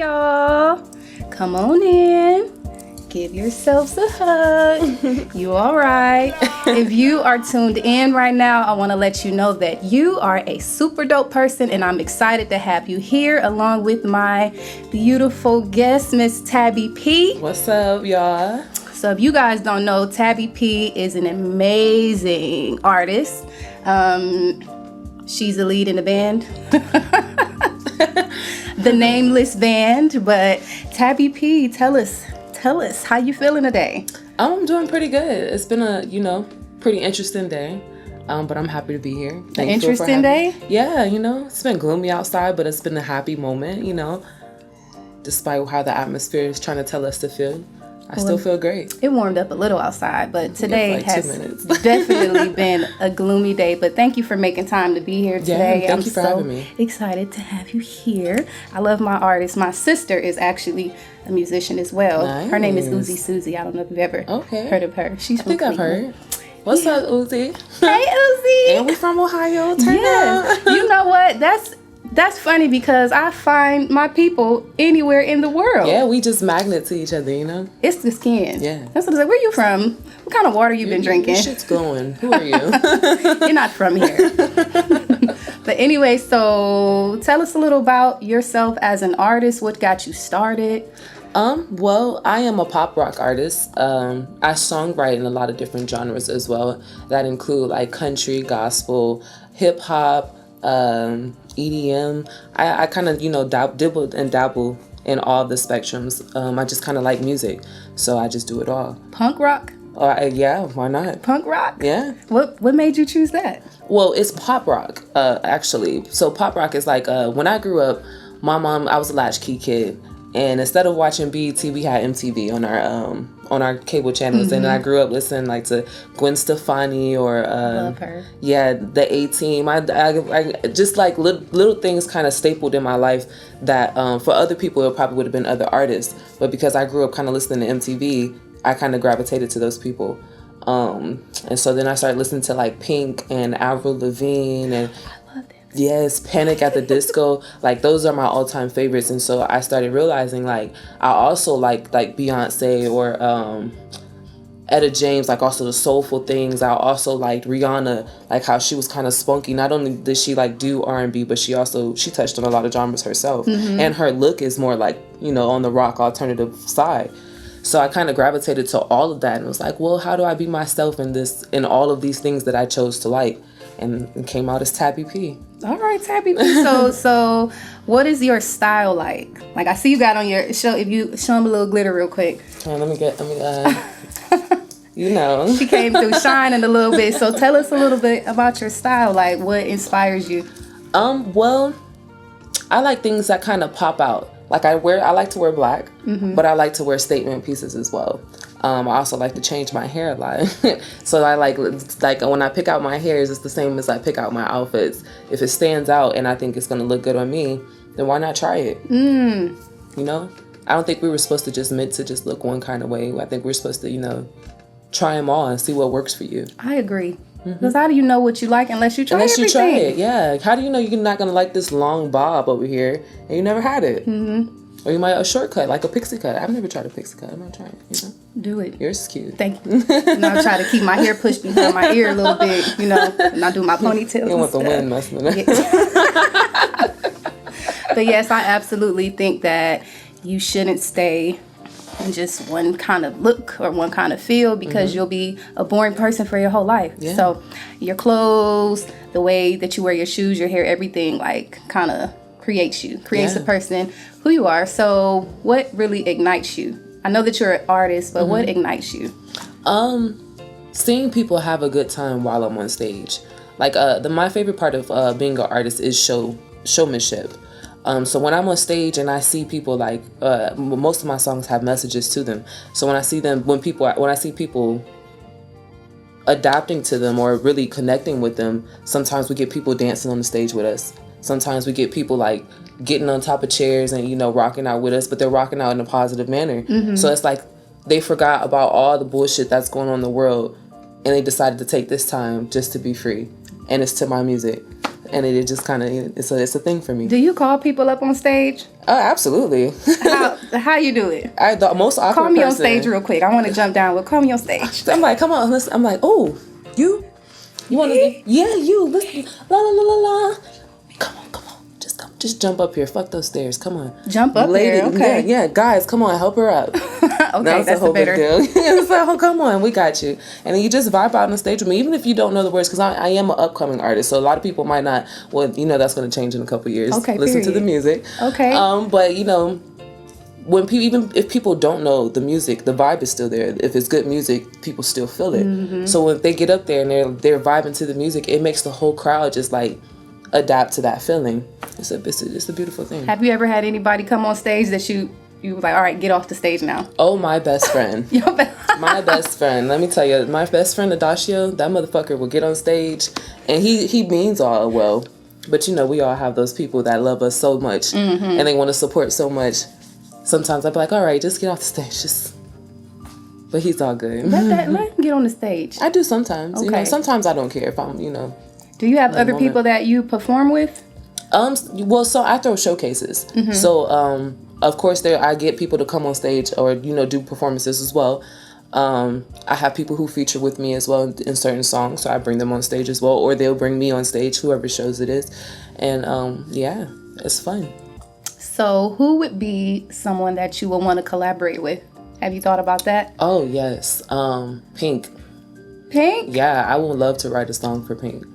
y'all. Come on in. Give yourselves a hug. You all right? If you are tuned in right now, I want to let you know that you are a super dope person, and I'm excited to have you here along with my beautiful guest, Miss Tabi P. What's up, y'all? So if you guys don't know, Tabi P is an amazing artist. She's a lead in the band. The Nameless Band. But Tabi P, tell us how you feeling today? I'm doing pretty good. It's been a, pretty interesting day. But I'm happy to be here. An interesting day? Yeah, it's been gloomy outside, but it's been a happy moment, despite how the atmosphere is trying to tell us to feel. I still feel great. It warmed up a little outside, but today has 2 minutes. definitely been a gloomy day. But thank you for making time to be here today. Thank you for having me. Excited to have you here. I love my artist. My sister is actually a musician as well. Nice. Her name is Uzi Susie. I don't know if you've ever heard of her. She's I think I've heard. What's up, Uzi? Hey, Uzi. And we from Ohio. Turn up. You know what? That's funny because I find my people anywhere in the world. Yeah, we just magnet to each other, It's the skin. Yeah. That's what I was like. Where you from? What kind of water you been drinking? Your shit's glowing. Who are you? You're not from here. But anyway, so tell us a little about yourself as an artist. What got you started? Well, I am a pop rock artist. I songwrite in a lot of different genres as well. That include like country, gospel, hip hop, EDM. I kind of, dabble in all the spectrums. I just kind of like music, so I just do it all. Punk rock? Yeah, why not? Punk rock? Yeah. What made you choose that? Well, it's pop rock, actually. So pop rock is like, when I grew up, I was a latchkey kid. And instead of watching BET, we had MTV on our cable channels. Mm-hmm. And I grew up listening like to Gwen Stefani or love her. Yeah, the A-Team. I just like little things kind of stapled in my life that for other people it probably would have been other artists. But because I grew up kind of listening to MTV, I kind of gravitated to those people. And so then I started listening to like Pink and Avril Lavigne and yes, Panic at the Disco. Like those are my all-time favorites. And so I started realizing like I also like Beyonce or Etta James, like also the soulful things. I also liked Rihanna, like how she was kind of spunky. Not only did she like do R&B, but she touched on a lot of genres herself. Mm-hmm. And her look is more like, on the rock alternative side. So I kind of gravitated to all of that and was like, well, how do I be myself in all of these things that I chose to like? And it came out as Tabi P. All right, Tabi P. So what is your style like? Like I see you got on your show. If you show them a little glitter real quick. She came through shining a little bit. So tell us a little bit about your style. Like what inspires you? Well, I like things that kind of pop out. Like I like to wear black, mm-hmm. but I like to wear statement pieces as well. I also like to change my hair a lot. So I like when I pick out my hairs, it's the same as I pick out my outfits. If it stands out and I think it's going to look good on me, then why not try it? I don't think we were supposed to just meant to just look one kind of way. I think we're supposed to, try them all and see what works for you. I agree. Because how do you know what you like unless you try everything? Unless you try it, yeah. How do you know you're not going to like this long bob over here and you never had it? Mm-hmm. Or you might a shortcut, like a pixie cut. I've never tried a pixie cut. I'm going to try it, Do it. Yours is cute. Thank you. I try to keep my hair pushed behind my ear a little bit, and I do my ponytails. You want the wind messing with it. But yes, I absolutely think that you shouldn't stay in just one kind of look or one kind of feel because mm-hmm. you'll be a boring person for your whole life. Yeah. So your clothes, the way that you wear your shoes, your hair, everything like kind of creates the person who you are. So what really ignites you? I know that you're an artist, but mm-hmm. what ignites you? Seeing people have a good time while I'm on stage. Like my favorite part of being an artist is showmanship. So when I'm on stage and I see people like most of my songs have messages to them. So when I see people adapting to them or really connecting with them, sometimes we get people dancing on the stage with us. Sometimes we get people like getting on top of chairs and rocking out with us, but they're rocking out in a positive manner. Mm-hmm. So it's like they forgot about all the bullshit that's going on in the world and they decided to take this time just to be free. And it's to my music. and it just kind of it's a thing for me. Do you call people up on stage? Oh, absolutely. How you do it? The most awkward Call me person. on stage real quick. I want to jump down. Call me on stage. I'm like, come on, listen. I'm like, oh, you want to? Yeah, you listen. La la la la la. Come on. Just jump up here. Fuck those stairs. Come on. Jump up there. Okay. Yeah, guys, come on, help her up. Okay, that's a better deal. So come on, we got you. And then you just vibe out on stage with me, even if you don't know the words, because I am an upcoming artist, so a lot of people might not. Well, that's going to change in a couple years. Okay. Listen to the music. Okay. But when people, even if people don't know the music, the vibe is still there. If it's good music, people still feel it. Mm-hmm. So if they get up there and they're vibing to the music, it makes the whole crowd just like adapt to that feeling. It's a beautiful thing. Have you ever had anybody come on stage that you was like, all right, get off the stage now? Oh, my best friend. My best friend. Let me tell you, my best friend Adagio, that motherfucker will get on stage, and he means all well. But we all have those people that love us so much, and they want to support so much. Sometimes I'd be like, all right, just get off the stage. But he's all good. Let him get on the stage. I do sometimes. Okay. Sometimes I don't care if I'm, Do you have other people that you perform with? Well, so I throw showcases. Mm-hmm. So, of course, I get people to come on stage or, do performances as well. I have people who feature with me as well in certain songs, so I bring them on stage as well, or they'll bring me on stage, whoever shows it is. And, yeah, it's fun. So who would be someone that you would want to collaborate with? Have you thought about that? Oh, yes. Pink. Pink? Yeah, I would love to write a song for Pink.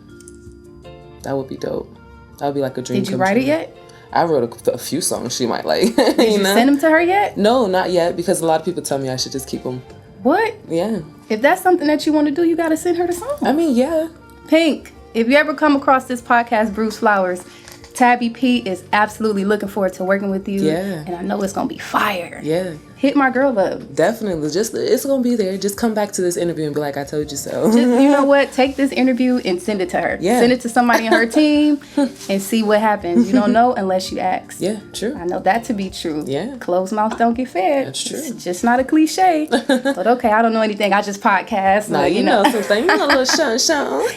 That would be dope. That would be like a dream. Did you write it yet? I wrote a few songs she might like. Did you send them to her yet? No, not yet, because a lot of people tell me I should just keep them. What? Yeah. If that's something that you want to do, you got to send her the song. I mean, yeah. Pink, if you ever come across this podcast, Bruce Flowers, Tabi P is absolutely looking forward to working with you. Yeah. And I know it's going to be fire. Yeah. Hit my girl up. Definitely. It's going to be there. Just come back to this interview and be like, I told you so. You know what? Take this interview and send it to her. Yeah. Send it to somebody in her team and see what happens. You don't know unless you ask. Yeah, true. I know that to be true. Yeah. Closed mouths don't get fed. That's true. It's just not a cliche. But okay, I don't know anything. I just podcast. Nah, you know something. You know a little show.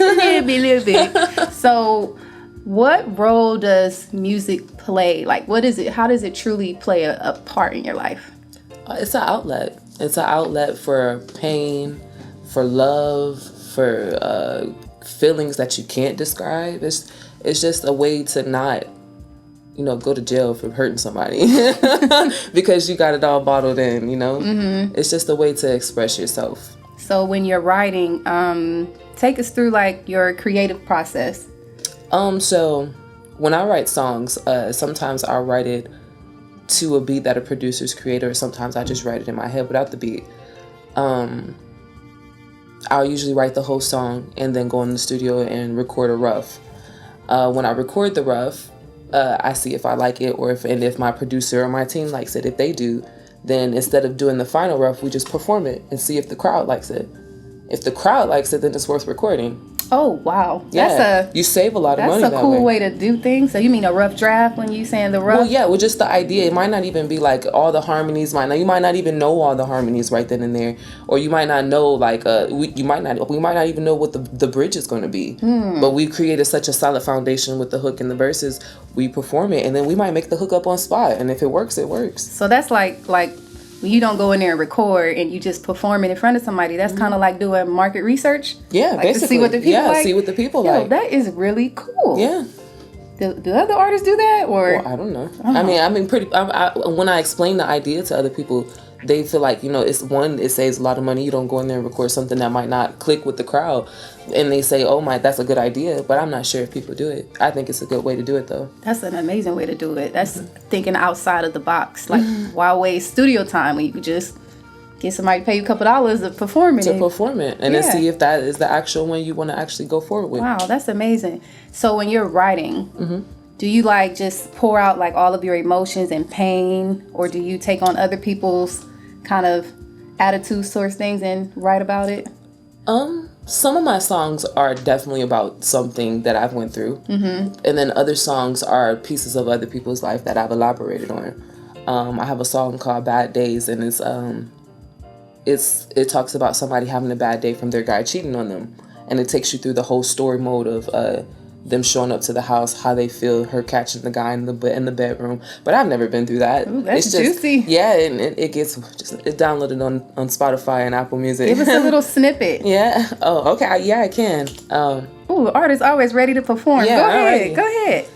A little bit. So what role does music play? Like, what is it? How does it truly play a part in your life? It's an outlet. It's an outlet for pain, for love, for feelings that you can't describe. It's just a way to not, go to jail for hurting somebody because you got it all bottled in. Mm-hmm. It's just a way to express yourself. So when you're writing, take us through like your creative process. So when I write songs, sometimes I'll write it to a beat that a producer's created, or sometimes I just write it in my head without the beat. I'll usually write the whole song and then go in the studio and record a rough. When I record the rough, I see if I like it or if my producer or my team likes it. If they do, then instead of doing the final rough, we just perform it and see if the crowd likes it. If the crowd likes it, then it's worth recording. Oh, wow. Yeah, you save a lot of money that way. That's a cool way to do things. So you mean a rough draft when you saying the rough? Well, yeah, just the idea. It might not even be like all the harmonies. You might not even know all the harmonies right then and there, or you might not know we might not even know what the bridge is going to be. But we created such a solid foundation with the hook and the verses. We perform it, and then we might make the hook up on spot. And if it works, it works. So that's like when you don't go in there and record and you just perform it in front of somebody. That's kind of like doing market research. Yeah, like basically. To see what the people like. See what the people like. That is really cool. Yeah. Do other artists do that, or? Well, I don't know. When I explain the idea to other people, they feel like, it saves a lot of money. You don't go in there and record something that might not click with the crowd. And they say, that's a good idea. But I'm not sure if people do it. I think it's a good way to do it, though. That's an amazing way to do it. That's thinking outside of the box. Like, why waste studio time when you could just get somebody to pay you a couple dollars to perform it? And then see if that is the actual one you want to actually go forward with. Wow, that's amazing. So when you're writing, do you just pour out all of your emotions and pain, or do you take on other people's kind of attitudes towards things and write about it? Some of my songs are definitely about something that I've went through, and then other songs are pieces of other people's life that I've elaborated on. I have a song called "Bad Days," and it talks about somebody having a bad day from their guy cheating on them, and it takes you through the whole story mode of them showing up to the house, how they feel, her catching the guy in the bedroom. But I've never been through that. Ooh, that's it's just, juicy. Yeah, and it gets it's downloaded on Spotify and Apple Music. Give us a little snippet. Yeah. Oh, okay. Yeah, I can. Ooh, artist always ready to perform. Yeah, Go ahead.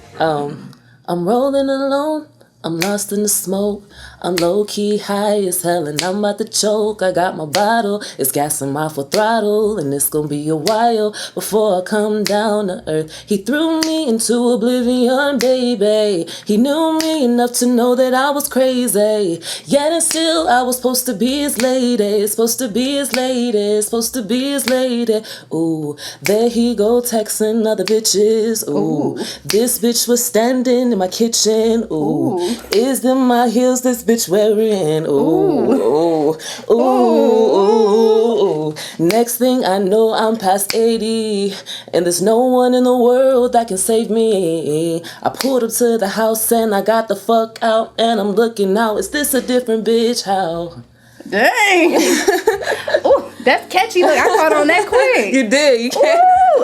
I'm rolling alone. I'm lost in the smoke. I'm low-key high as hell and I'm about to choke. I got my bottle, it's gassing my full throttle, and it's gonna be a while before I come down to earth. He threw me into oblivion, baby. He knew me enough to know that I was crazy. Yet and still I was supposed to be his lady. Supposed to be his lady. Supposed to be his lady. Ooh, there he go texting other bitches. Ooh, this bitch was standing in my kitchen. Ooh, is them my heels this bitch wearing? Ooh, ooh, ooh, ooh. Next thing I know, I'm past 80, and there's no one in the world that can save me. I pulled up to the house and I got the fuck out, and I'm looking out. Is this a different bitch? How? Dang. Ooh, that's catchy. Look, I caught on that quick. You did. You can't.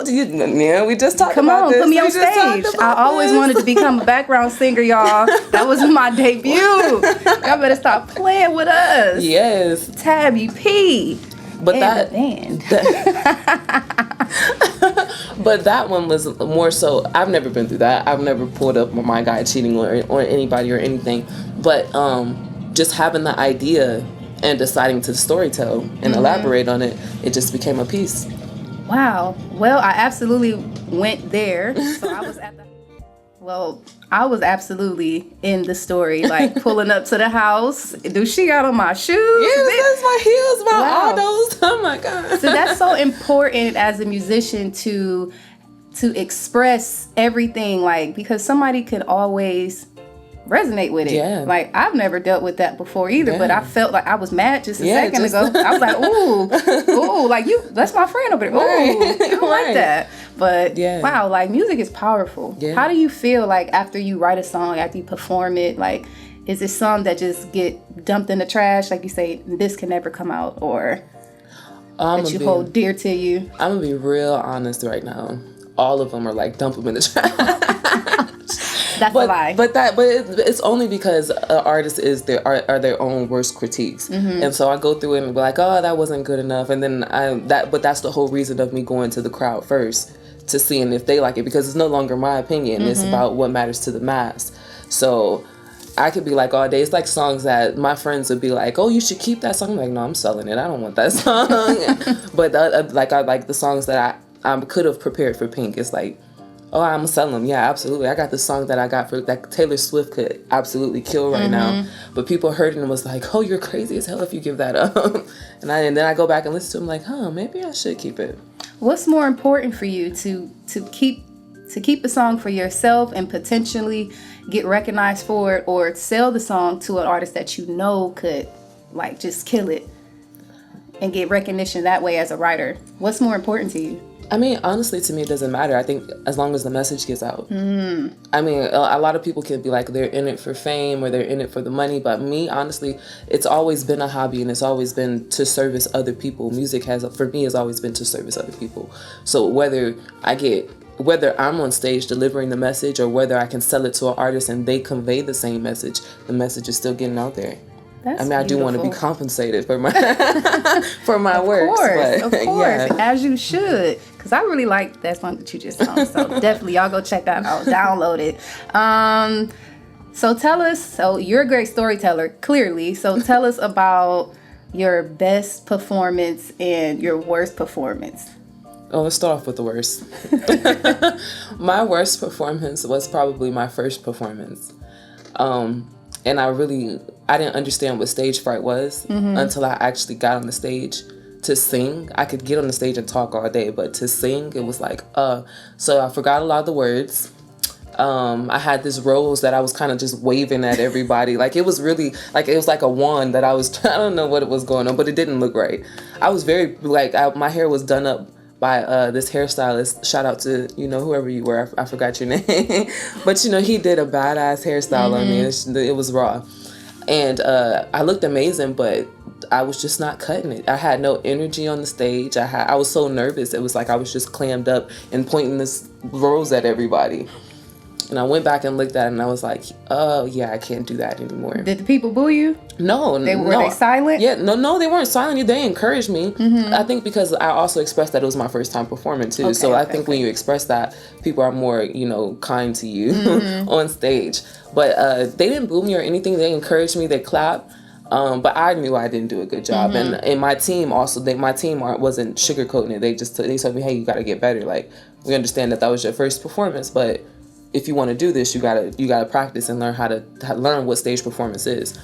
Yeah, we just talked about this. Come on, put me on stage. I always wanted to become a background singer, y'all. That was my debut. Y'all better stop playing with us. Yes. Tabi P. But and that the band. But that one was more so. I've never been through that. I've never pulled up on my guy cheating or anybody or anything. But just having the idea and deciding to storytell and elaborate on it, it just became a piece. Wow. Well, I absolutely went there. So I was absolutely in the story, like pulling up to the house. Do she got on my shoes? Yes, that's my heels, my Wow. autos. Oh my God. So that's so important as a musician to express everything, like, because somebody could always resonate with it. Yeah. Like, I've never dealt with that before either, but I felt like I was mad just a second just- ago. I was like, ooh, like that's my friend over there. Ooh, I don't like that. But wow, like music is powerful. Yeah. How do you feel like after you write a song, after you perform it? Like, is it some that just get dumped in the trash? Like you say, this can never come out, or that you hold dear to you? I'm gonna be real honest right now. All of them are like, dump them in the trash. That's a lie. But it's only because an artist are their own worst critiques, and so I go through it and be like, oh, that wasn't good enough, and then but that's the whole reason of me going to the crowd first to seeing if they like it, because it's no longer my opinion. It's about what matters to the mass. So I could be like all day. It's like songs that my friends would be like, oh, you should keep that song. I'm like, no, I'm selling it. I don't want that song. But I like the songs that I could have prepared for Pink. It's like, oh, I'm selling them. Yeah, absolutely. I got the song that I got for that Taylor Swift could absolutely kill right now. But people heard it and was like, oh, you're crazy as hell if you give that up. and then I go back and listen to them like, huh, maybe I should keep it. What's more important for you, to keep a song for yourself and potentially get recognized for it, or sell the song to an artist that you know could like just kill it and get recognition that way as a writer? What's more important to you? I mean, honestly, to me, it doesn't matter. I think as long as the message gets out. I mean, a lot of people can be like, they're in it for fame or they're in it for the money. But me, honestly, it's always been a hobby and it's always been to service other people. Music for me, has always been to service other people. So whether I'm on stage delivering the message or whether I can sell it to an artist and they convey the same message, the message is still getting out there. That's I do want to be compensated for my for my work. Of course, as you should. Because I really like that song that you just sung. So definitely, y'all go check that out. Download it. So tell us. So you're a great storyteller, clearly. So tell us about your best performance and your worst performance. Oh, let's start off with the worst. My worst performance was probably my first performance. And I didn't understand what stage fright was until I actually got on the stage to sing. I could get on the stage and talk all day, but to sing, it was like, so I forgot a lot of the words. I had this rose that I was kind of just waving at everybody. Like, it was really, like, it was like a wand that I don't know what was going on, but it didn't look right. I was very, my hair was done up by this hairstylist. Shout out to, whoever you were. I forgot your name. But, he did a badass hairstyle on me. It was raw. And I looked amazing, but I was just not cutting it. I had no energy on the stage. I was so nervous. It was like I was just clammed up and pointing this rose at everybody. And I went back and looked at it, and I was like, oh, yeah, I can't do that anymore. Did the people boo you? No. Were they silent? Yeah, no, they weren't silent. They encouraged me. I think because I also expressed that it was my first time performing, too. Okay, so I think when you express that, people are more, kind to you on stage. But they didn't boo me or anything. They encouraged me. They clapped. But I knew I didn't do a good job. And my team also, my team wasn't sugarcoating it. They told me, hey, you got to get better. Like, we understand that was your first performance, but if you want to do this, you gotta practice and learn how to learn what stage performance is.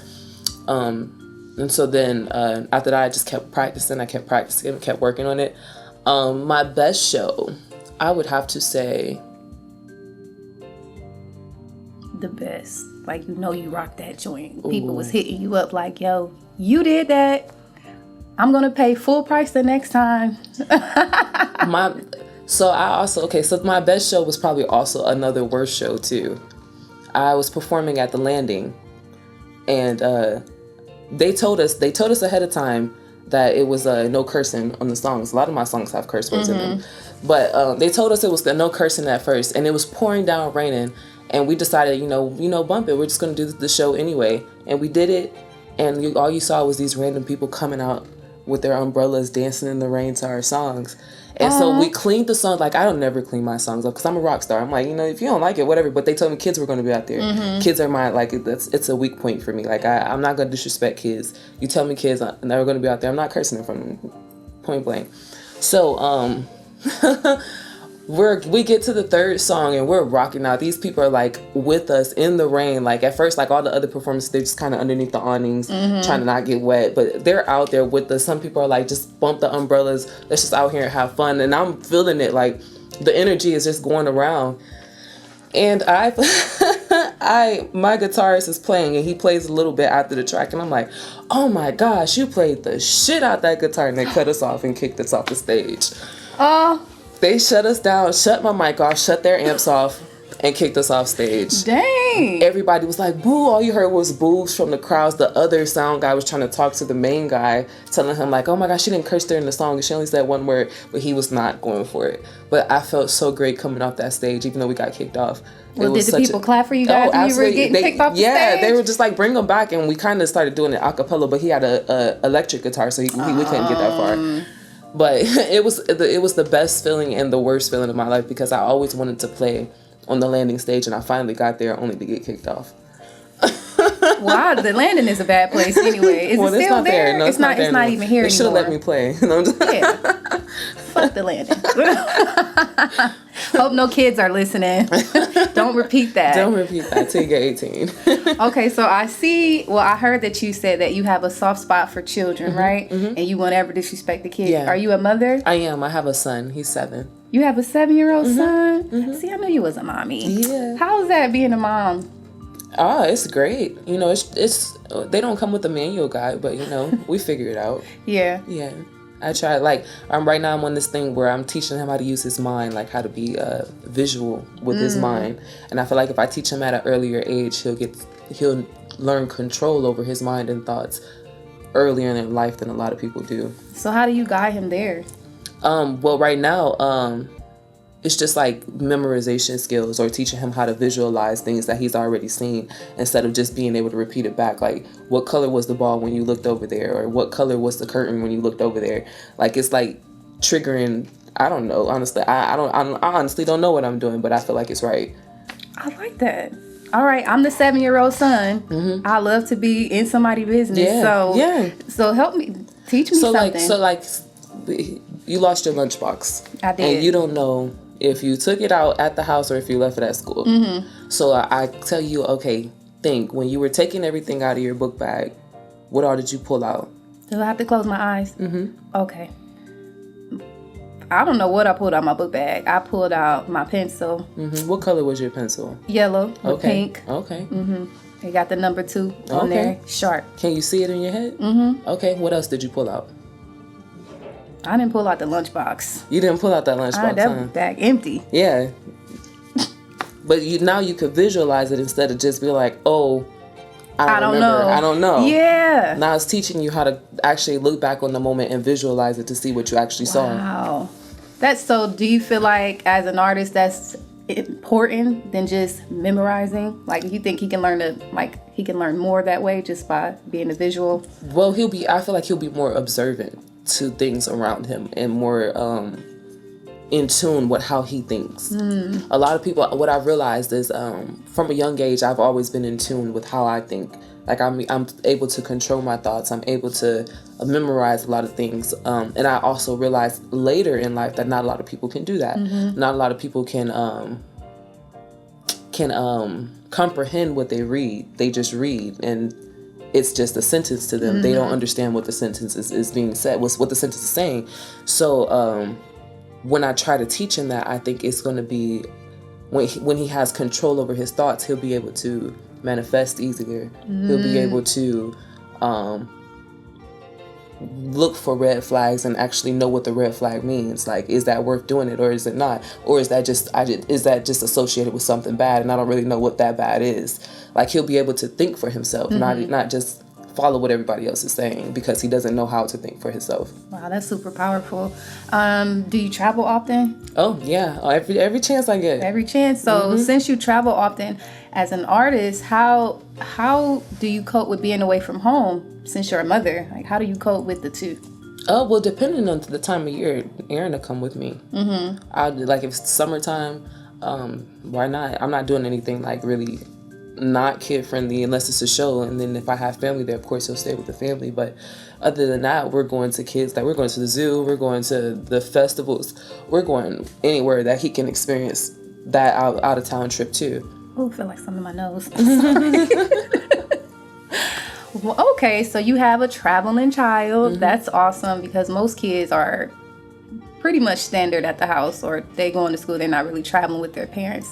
And so then after that, I just kept practicing. I kept practicing, kept working on it. My best show, I would have to say, the best. Like, you rocked that joint. Ooh. People was hitting you up like, yo, you did that. I'm gonna pay full price the next time. So my best show was probably also another worst show too. I was performing at the Landing, and they told us ahead of time that it was no cursing on the songs. A lot of my songs have curse words in them, but they told us it was no cursing at first, and it was pouring down, raining, and we decided, bump it. We're just gonna do the show anyway, and we did it, and all you saw was these random people coming out with their umbrellas, dancing in the rain to our songs. And so we cleaned the song. Like, I don't never clean my songs up because I'm a rock star. I'm like, if you don't like it, whatever. But they told me kids were going to be out there. Kids are it's a weak point for me. Like, I'm not going to disrespect kids. You tell me kids and they're going to be out there. I'm not cursing in front of them, point blank. So, we get to the third song and we're rocking out. These people are like with us in the rain. Like at first, like all the other performances, they're just kind of underneath the awnings, trying to not get wet. But they're out there with us. Some people are like, just bump the umbrellas. Let's just out here and have fun. And I'm feeling it. Like the energy is just going around. And my guitarist is playing and he plays a little bit after the track. And I'm like, oh my gosh, you played the shit out that guitar. And they cut us off and kicked us off the stage. They shut us down, shut my mic off, shut their amps off, and kicked us off stage. Dang. Everybody was like, boo. All you heard was boos from the crowds. The other sound guy was trying to talk to the main guy, telling him like, oh my gosh, she didn't curse during the song. She only said one word, but he was not going for it. But I felt so great coming off that stage, even though we got kicked off. Well, did the people clap for you guys when you were getting kicked off the stage? Yeah, they were just like, bring him back. And we kind of started doing it a cappella, but he had a electric guitar, so we couldn't get that far. But it was the best feeling and the worst feeling of my life because I always wanted to play on the Landing stage and I finally got there only to get kicked off. Wow, the Landing is a bad place anyway. Is it still there? No, it's not even here anymore. They should have let me play. Yeah. Fuck the Landing. Hope no kids are listening. Don't repeat that. Don't repeat that till you get 18. Okay, so I heard that you said that you have a soft spot for children, right? And you won't ever disrespect the kids. Yeah. Are you a mother? I am. I have a son. He's 7. You have a 7-year-old son? See, I knew you was a mommy. Yeah. How is that being a mom? Oh, it's great. It's they don't come with a manual guide, but we figure it out. Yeah. Yeah. I try, right now I'm on this thing where I'm teaching him how to use his mind, like how to be visual with his mind. And I feel like if I teach him at an earlier age, he'll learn control over his mind and thoughts earlier in life than a lot of people do. So how do you guide him there? Well, right now, it's just like memorization skills or teaching him how to visualize things that he's already seen instead of just being able to repeat it back. Like, what color was the ball when you looked over there? Or what color was the curtain when you looked over there? Like, it's like triggering. I don't know. Honestly, I honestly don't know what I'm doing, but I feel like it's right. I like that. All right, I'm the 7-year-old son. I love to be in somebody's business. Yeah. So help me, teach me something. You lost your lunchbox. I did. And you don't know if you took it out at the house or if you left it at school. So I tell you, okay, think, when you were taking everything out of your book bag, what all did you pull out? Do I have to close my eyes? Okay. I don't know what I pulled out my book bag. I pulled out my pencil. What color was your pencil? Yellow with pink. Okay. It got the number 2 on there. Sharp. Can you see it in your head? Okay. What else did you pull out? I didn't pull out the lunchbox. You didn't pull out that lunchbox, that bag empty. Yeah. But now you could visualize it instead of just be like, oh, I don't know. I don't know. Yeah. Now it's teaching you how to actually look back on the moment and visualize it to see what you actually saw. Wow. That's so, do you feel like as an artist that's important than just memorizing? Like, you think he can learn more that way just by being a visual? Well, I feel like he'll be more observant to things around him and more in tune with how he thinks. A lot of people, what I've realized is from a young age, I've always been in tune with how I think. Like I'm able to control my thoughts. I'm able to memorize a lot of things. And I also realized later in life that not a lot of people can do that. Not a lot of people can comprehend what they read. They just read, and it's just a sentence to them. They don't understand what the sentence is being said, what the sentence is saying. So when I try to teach him that, I think it's going to be when he has control over his thoughts, he'll be able to manifest easier. He'll be able to look for red flags and actually know what the red flag means. Like, is that worth doing it or is it not? Or is that just associated with something bad and I don't really know what that bad is? Like, he'll be able to think for himself, not just follow what everybody else is saying because he doesn't know how to think for himself. Wow, that's super powerful. Do you travel often? Oh yeah, every chance I get. Every chance. So since you travel often as an artist, how do you cope with being away from home since you're a mother? Like, how do you cope with the two? Oh, well, depending on the time of year, Aaron will come with me. Like if it's summertime, why not? I'm not doing anything like really not kid friendly unless it's a show, and then if I have family there, of course he'll stay with the family. But other than that, we're going to we're going to the zoo, we're going to the festivals, we're going anywhere that he can experience that out of town trip too. Oh, I feel like something in my nose. Well, okay, so you have a traveling child. That's awesome because most kids are pretty much standard at the house, or they going to school, they're not really traveling with their parents.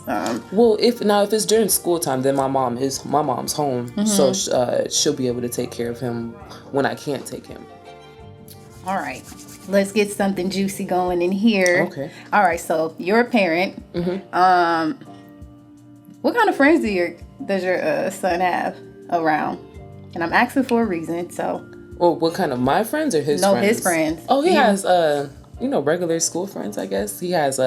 Well, if it's during school time, then my mom's home, so she'll be able to take care of him when I can't take him. All right, let's get something juicy going in here. Okay. All right, so you're a parent. What kind of friends does your son have around? And I'm asking for a reason. So. Well, what kind of my friends or his friends? No, his friends. Oh, he has regular school friends, I guess. He has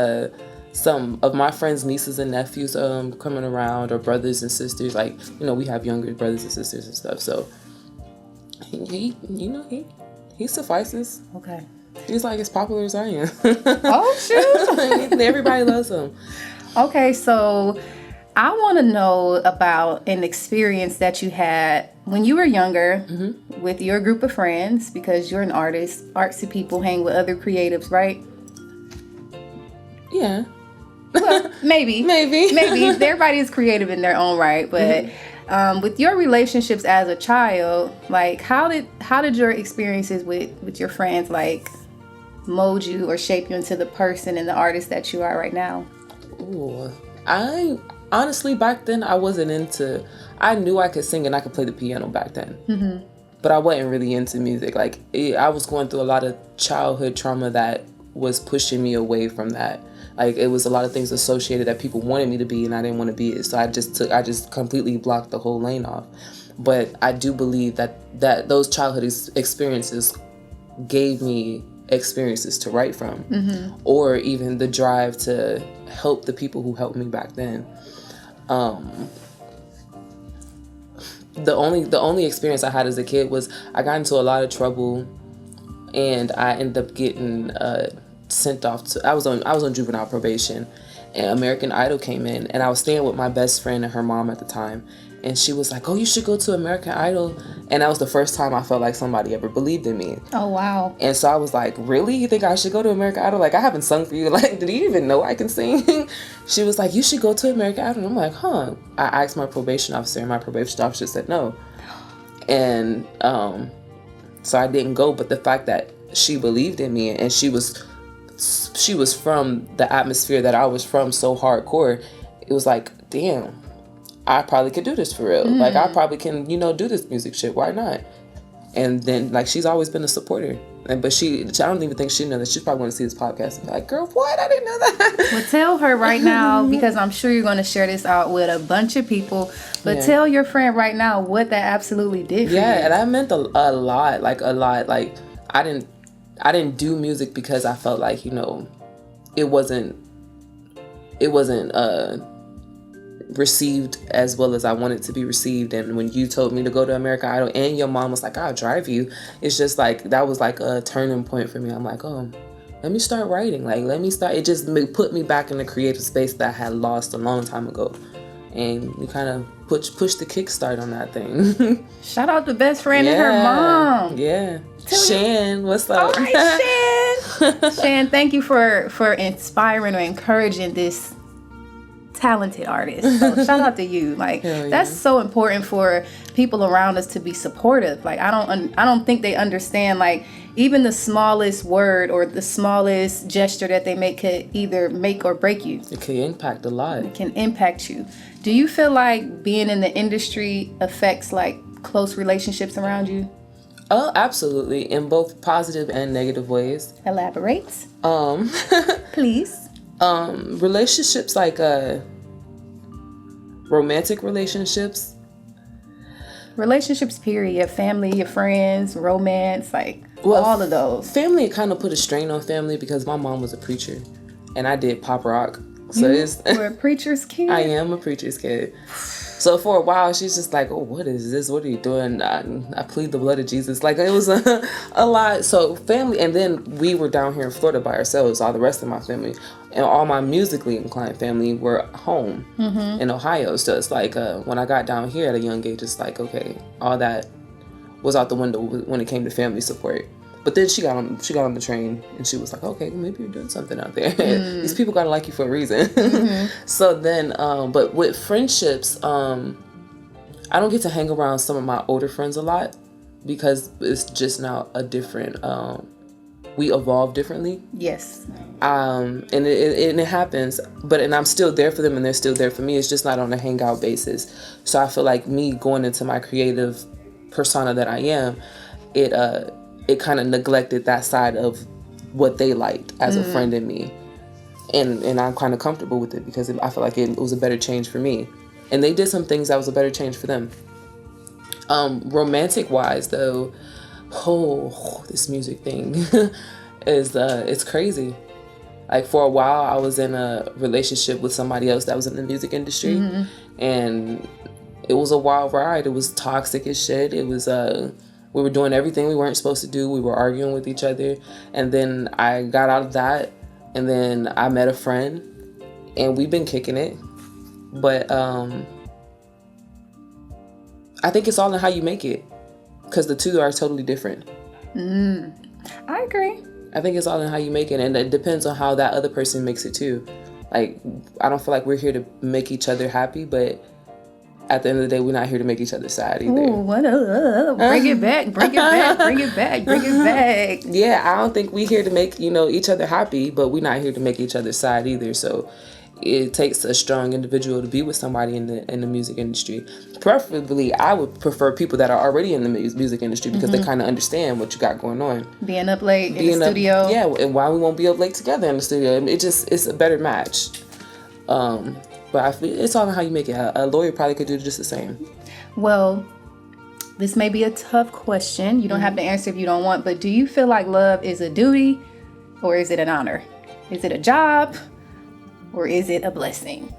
some of my friends' nieces and nephews coming around, or brothers and sisters. Like, we have younger brothers and sisters and stuff. So he suffices. Okay. He's like as popular as I am. Oh shoot! Everybody loves him. Okay, so I want to know about an experience that you had when you were younger with your group of friends, because you're an artist. Artsy people hang with other creatives, right? Yeah. Well, maybe. Maybe. Everybody is creative in their own right, but with your relationships as a child, like how did your experiences with your friends like mold you or shape you into the person and the artist that you are right now? Ooh, honestly, back then, I knew I could sing and I could play the piano back then. But I wasn't really into music. Like, I was going through a lot of childhood trauma that was pushing me away from that. Like, it was a lot of things associated that people wanted me to be and I didn't want to be it. So I just completely blocked the whole lane off. But I do believe that those childhood experiences gave me experiences to write from, or even the drive to help the people who helped me back then. The only experience I had as a kid was I got into a lot of trouble, and I ended up getting sent off to. I was on juvenile probation, and American Idol came in, and I was staying with my best friend and her mom at the time. And she was like, "Oh, you should go to American Idol." And that was the first time I felt like somebody ever believed in me. Oh, wow. And so I was like, "Really? You think I should go to American Idol? Like, I haven't sung for you. Like, did you even know I can sing?" She was like, "You should go to American Idol." And I'm like, "Huh." I asked my probation officer, and my probation officer said no. And so I didn't go. But the fact that she believed in me, and she was from the atmosphere that I was from, so hardcore, it was like, damn, I probably could do this for real. Like, I probably can, do this music shit. Why not? And then, like, she's always been a supporter. But I don't even think she knows that. She's probably going to see this podcast and be like, girl, what? I didn't know that. Well, tell her right now, because I'm sure you're going to share this out with a bunch of people. But tell your friend right now what that absolutely did for you. Yeah, and that meant a lot. Like, a lot. Like, I didn't do music because I felt like, you know, it wasn't received as well as I wanted to be received. And when you told me to go to American Idol and your mom was like, I'll drive you, it's just like, that was like a turning point for me. I'm like, oh, let me start writing. Like, it just put me back in the creative space that I had lost a long time ago. And you kind of push the kickstart on that thing. Shout out to best friend and her mom. Yeah. Shan, what's up? All right, Shan. Shan, thank you for inspiring or encouraging this talented artist. So shout out to you. Like, that's so important for people around us to be supportive. Like, I don't think they understand, like, even the smallest word or the smallest gesture that they make could either make or break you. It can impact a lot. It can impact you. Do you feel like being in the industry affects, like, close relationships around you? Oh, absolutely. In both positive and negative ways. Elaborate. Please. Relationships, like romantic relationships. Relationships, period. Your family, your friends, romance, like, all of those. Family kind of put a strain on family because my mom was a preacher and I did pop rock. So you're a preacher's kid? I am a preacher's kid. So for a while, she's just like, oh, what is this? What are you doing? I plead the blood of Jesus. Like, it was a lot. So family, and then we were down here in Florida by ourselves. All the rest of my family and all my musically inclined family were home in Ohio. So it's like, when I got down here at a young age, it's like, okay, all that was out the window when it came to family support. But then she got on the train and she was like, okay, maybe you're doing something out there. These people gotta like you for a reason. So then, but with friendships, I don't get to hang around some of my older friends a lot because it's just now a different, we evolve differently. Yes. And it happens, and I'm still there for them and they're still there for me. It's just not on a hangout basis. So I feel like me going into my creative persona that I am, it kind of neglected that side of what they liked as a friend in me. And I'm kind of comfortable with it because I feel like it was a better change for me. And they did some things that was a better change for them. Romantic wise though, this music thing is, it's crazy. Like, for a while I was in a relationship with somebody else that was in the music industry. And it was a wild ride. It was toxic as shit. It was, we were doing everything we weren't supposed to do. We were arguing with each other. And then I got out of that. And then I met a friend. And we've been kicking it. But I think it's all in how you make it. Because the two are totally different. I agree. I think it's all in how you make it. And it depends on how that other person makes it too. Like, I don't feel like we're here to make each other happy. But at the end of the day, we're not here to make each other sad either. Ooh, what bring it back, bring it back, bring it back, bring it back. Yeah, I don't think we're here to make, each other happy, but we're not here to make each other sad either. So it takes a strong individual to be with somebody in the music industry. Preferably, I would prefer people that are already in the music industry because they kind of understand what you got going on. Being up late in the studio. Yeah, and why we won't be up late together in the studio. It's a better match. But I feel it's all in how you make it. A lawyer probably could do just the same. Well, this may be a tough question. You don't have to answer if you don't want, but do you feel like love is a duty or is it an honor? Is it a job or is it a blessing?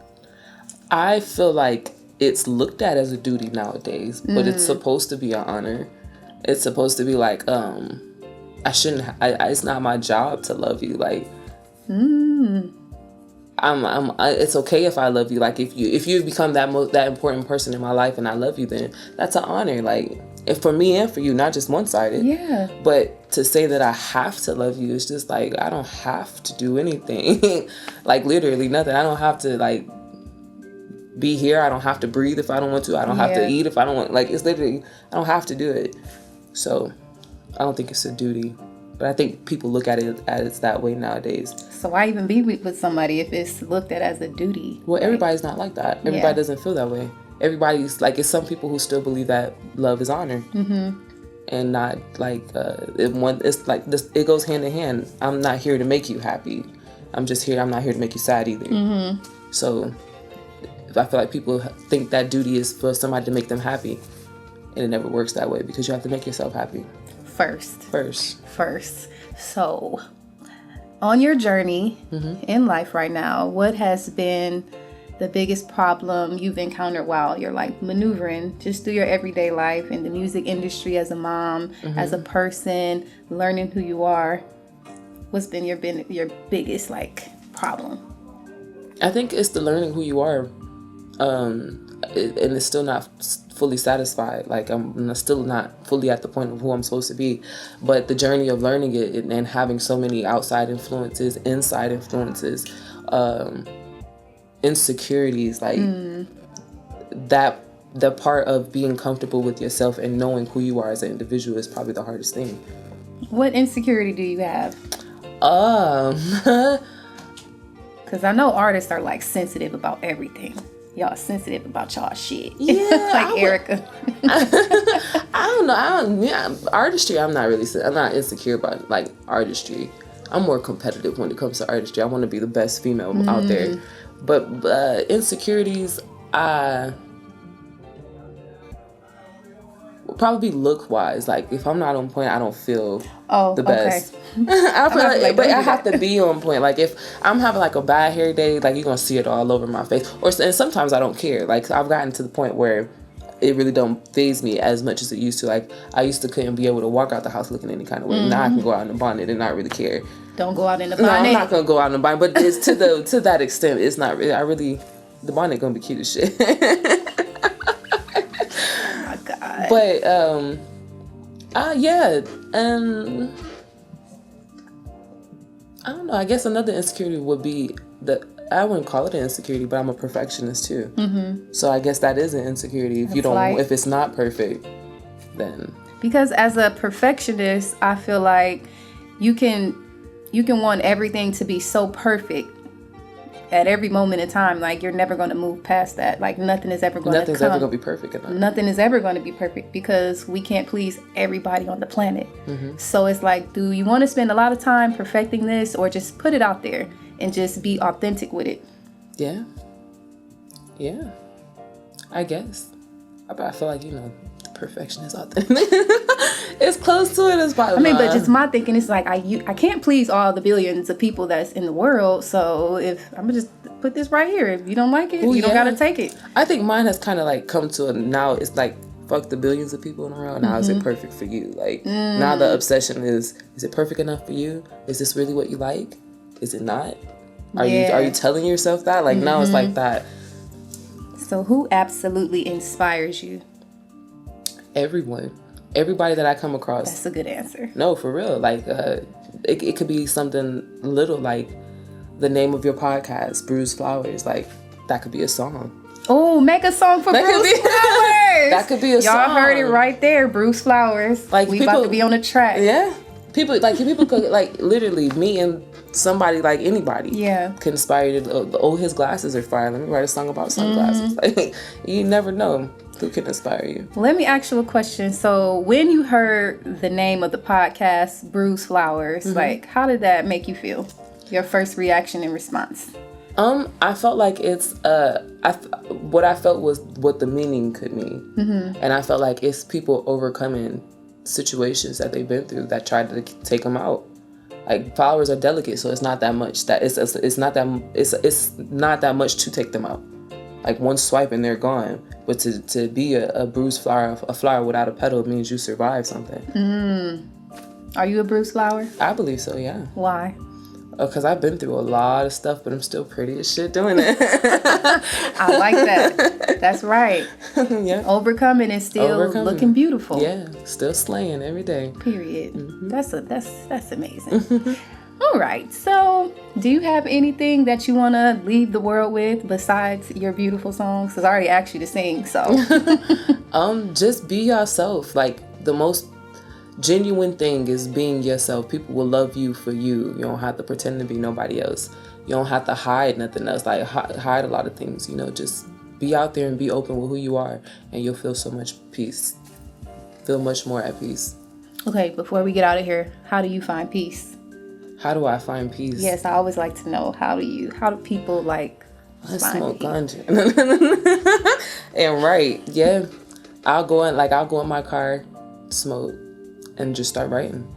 I feel like it's looked at as a duty nowadays, but it's supposed to be an honor. It's supposed to be like, it's not my job to love you. Like, it's okay if I love you. Like, if you become that important person in my life and I love you, then that's an honor. Like, if for me and for you, not just one-sided. Yeah. But to say that I have to love you is just like, I don't have to do anything. Like, literally nothing. I don't have to, like, be here. I don't have to breathe if I don't want to. I don't have to eat if I don't want. Like, it's literally, I don't have to do it. So I don't think it's a duty. But I think people look at it as that way nowadays. So why even be with somebody if it's looked at as a duty? Well, everybody's not like that. Everybody doesn't feel that way. Everybody's like, it's some people who still believe that love is honor. and not like it's like this. It goes hand in hand. I'm not here to make you happy. I'm not here to make you sad either. So I feel like people think that duty is for somebody to make them happy, and it never works that way because you have to make yourself happy first. So on your journey in life right now, what has been the biggest problem you've encountered while you're like maneuvering just through your everyday life in the music industry, as a mom, as a person, learning who you are? What's been your biggest like problem? I think it's the learning who you are, and it's still not fully satisfied. Like I'm still not fully at the point of who I'm supposed to be, but the journey of learning it and having so many outside influences, inside influences, insecurities, like that, the part of being comfortable with yourself and knowing who you are as an individual is probably the hardest thing. What insecurity do you have? Because I know artists are like sensitive about everything. Y'all sensitive about y'all shit. Yeah, like Erica. I don't know. Artistry, I'm not insecure about like artistry. I'm more competitive when it comes to artistry. I want to be the best female out there. But insecurities, probably look wise. Like if I'm not on point, I don't feel the best. I feel like but I have to be on point. Like if I'm having like a bad hair day, like you're gonna see it all over my face. And sometimes I don't care. Like I've gotten to the point where it really don't faze me as much as it used to. Like I used to couldn't be able to walk out the house looking any kind of way. Now I can go out in the bonnet and not really care. Don't go out in the bonnet. No, I'm not gonna go out in the bonnet, but it's to that extent. It's not really. The bonnet gonna be cute as shit. But yeah, I don't know. I guess another insecurity would be that I wouldn't call it an insecurity, but I'm a perfectionist too. So I guess that is an insecurity. If if it's not perfect, then because as a perfectionist, I feel like you can want everything to be so perfect at every moment in time. Like you're never going to move past that. Like nothing is ever going to be perfect enough. Nothing is ever going to be perfect because we can't please everybody on the planet. So it's like, do you want to spend a lot of time perfecting this, or just put it out there and just be authentic with it? Yeah, I guess. But I feel like perfection is authentic. It's close to it as possible. I mean, but just my thinking is like I can't please all the billions of people that's in the world. So if I'm gonna just put this right here, if you don't like it, you don't gotta take it. I think mine has kind of like come to now. It's like fuck the billions of people in the world. Now is it perfect for you? Like now the obsession is it perfect enough for you? Is this really what you like? Is it not? Are you telling yourself that? Like now it's like that. So who absolutely inspires you? Everybody that I come across. That's a good answer. No, for real. Like it could be something little like the name of your podcast, Bruised Flowers. Like that could be a song. Oh, make a song for Bruised Flowers. That could be a song. Y'all heard it right there, Bruised Flowers. Like we about to be on the track. Yeah. People could like literally me and somebody, like anybody, can inspire you to, his glasses are fire. Let me write a song about sunglasses. Like you never know who can inspire you. Let me ask you a question. So when you heard the name of the podcast, Bruised Flowers, like how did that make you feel? Your first reaction and response? I felt like it's what I felt was what the meaning could mean, and I felt like it's people overcoming situations that they've been through that tried to take them out. Like flowers are delicate, so it's not that much that it's not that much to take them out. Like one swipe and they're gone. But to be a bruised flower, a flower without a petal, means you survived something. Are you a bruised flower? I believe so, yeah. Why? Because I've been through a lot of stuff, but I'm still pretty as shit doing it. I like that. That's right. Yeah. Overcoming and still looking beautiful. Yeah, still slaying every day. Period. That's amazing. All right. So, do you have anything that you want to leave the world with besides your beautiful songs? Because I already asked you to sing. So, just be yourself. Like the most genuine thing is being yourself. People will love you for you. You don't have to pretend to be nobody else. You don't have to hide nothing else. Like hide a lot of things. Just be out there and be open with who you are, and you'll feel so much peace. Feel much more at peace. Okay, before we get out of here, how do you find peace? How do I find peace? Yes, I always like to know how do people like I find smoke peace? ganja. And right, yeah. I'll go in my car, smoke, and just start writing.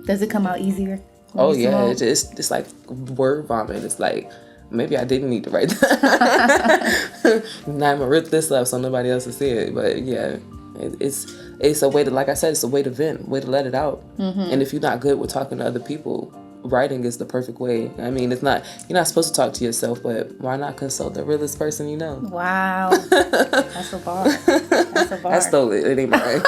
Does it come out easier? Oh yeah, it's like word vomit. It's like maybe I didn't need to write that. Now I'm gonna rip this up so nobody else will see it. But yeah, it's a way to, like I said, it's a way to vent, way to let it out. And if you're not good with talking to other people, writing is the perfect way. I mean, you're not supposed to talk to yourself, but why not consult the realest person you know? Wow, that's a bar. That's a bar. I stole it. It ain't mine.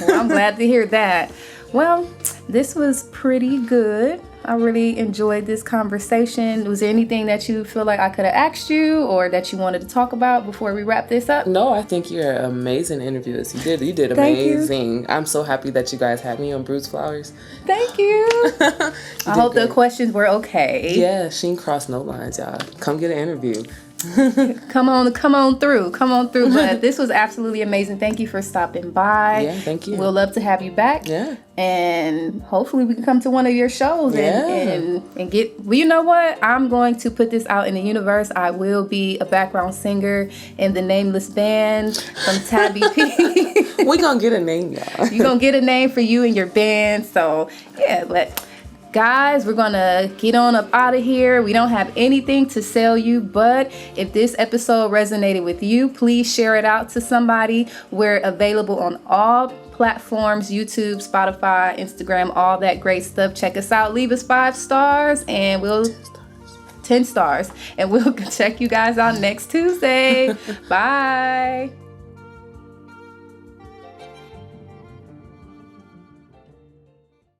Well, I'm glad to hear that. Well, this was pretty good. I really enjoyed this conversation. Was there anything that you feel like I could have asked you or that you wanted to talk about before we wrap this up? No, I think you're an amazing interviewist. You did amazing. I'm so happy that you guys had me on Bruce Flowers. Thank you. I hope the questions were okay. Yeah, she ain't crossed no lines, y'all. Come get an interview. Come on through. But this was absolutely amazing. Thank you for stopping by. Yeah, thank you. We'll love to have you back. Yeah. And hopefully we can come to one of your shows and get, well, you know what? I'm going to put this out in the universe. I will be a background singer in the Nameless Band from Tabi P. We're going to get a name, y'all. You're going to get a name for you and your band. So, yeah, but guys, we're gonna get on up out of here. We don't have anything to sell you, but if this episode resonated with you, please share it out to somebody. We're available on all platforms: YouTube, Spotify, Instagram, all that great stuff. Check us out. Leave us 5 stars and we'll 10 stars and we'll check you guys out next Tuesday. Bye.